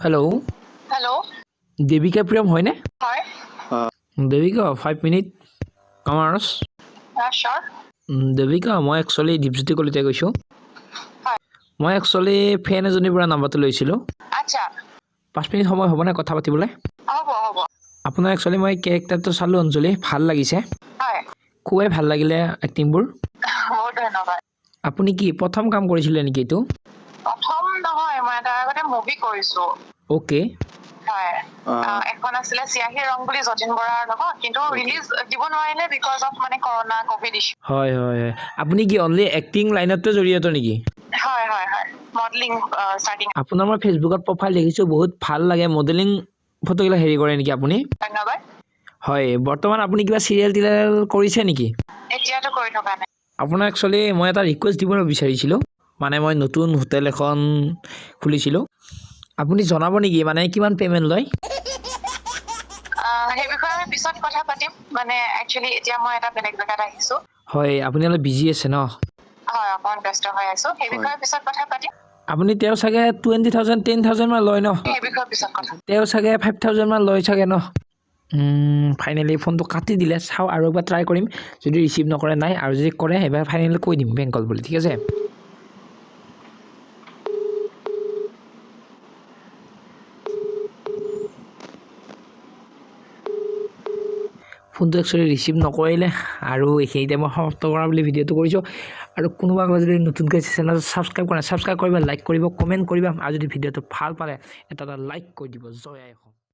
hello hello Devika प्रियम হয়নে হয় Devika 5 minute কামাৰ্স শ্যোৰ Devika মই একচুয়ালি দীপজ্যোতি কলিতাই কৈছো হয় মই একচুয়ালি ফেন এজনীৰ পৰা নাম্বাৰটো লৈছিলো আচ্ছা 5 মিনিট সময় হ'ব না কথা পাতিবলৈ হ'ব হ'ব আপোনাৰ একচুয়ালি মই ক্যাৰেক্টাৰটো চালো অঞ্জলি ভাল লাগিছে হয় খুবেই ভাল লাগিলে এক্টিংবোৰ বহুত ধন্যবাদ আপুনি কি প্ৰথম কাম কৰিছিলে নেকি এটো প্ৰথম নহয় মই এটা আগতে মুভি কৰিছো ওকে হয় এখন আছিলে চিয়াহী ৰং বুলি যতীন বৰাৰ লগত কিন্তু ৰিলিজ দিব নোৱাৰিলে বিকজ অফ মানে কৰোনা কোভিড ইছ্যু হয় হয় আপুনি কি অনলি এক্টিং লাইনতে জড়িত নেকি হয় হয় হয় মডেলিং ষ্টাৰ্টিং আপোনাৰ মই ফেসবুকত প্ৰফাইল দেখিছো বহুত ভাল লাগে মডেলিং ফটোগিলা হেৰি কৰে নেকি আপুনি ধন্যবাদ হয় বৰ্তমান আপুনি কিবা সিৰিয়েল টিৰিয়েল কৰিছে নেকি এতিয়াতো কৰি থকা নাই আপোনাৰ একচুয়ালি মই এটা ৰিকুৱেষ্ট দিব বিচাৰিছিলো মানে মই নতুন হোটেল এখন খুলিছিলো আপুনি জনাব নেকি মানে কিমান পেমেন্ট লয় সেই বিষয়ে আমি পিছত কথা পাতিম মানে একচুয়ালি এতিয়া মই এটা বেলেগ জেগাত আহিছো হয় আপুনি অলপ বিজি আছে ন হয় অকণ ব্যস্ত হৈ আছো সেই বিষয়ে পিছত কথা পাতিম আপুনি তেও চাগে 20000 10000 মান লয় ন সেই বিষয়ে পিছত কথা তেও চাগে 5000 মান লয় চাগে ন ফাইনালি ফোনটো কাটি দিলে চাও আৰু একবাৰ ট্ৰাই কৰিম যদি ৰিসিভ নকৰে নাই আৰু যদি কৰে এবাৰ ফাইনালি কৈ দিম বেংক কল বুলি ঠিক আছে ফোনটো একচুয়ালি ৰিসিভ নকৰিলে আৰু এইখিনিতে মই সমাপ্ত কৰা বুলি ভিডিঅ'টো কৰিছো আৰু কোনোবা যদি নতুনকৈ চেনেল সাবস্ক্ৰাইব কৰা সাবস্ক্ৰাইব কৰিবা লাইক কৰিব কমেন্ট কৰিবা আৰু যদি ভিডিঅ'টো ভাল পালে এটা লাইক কৰি দিব জয় আই অসম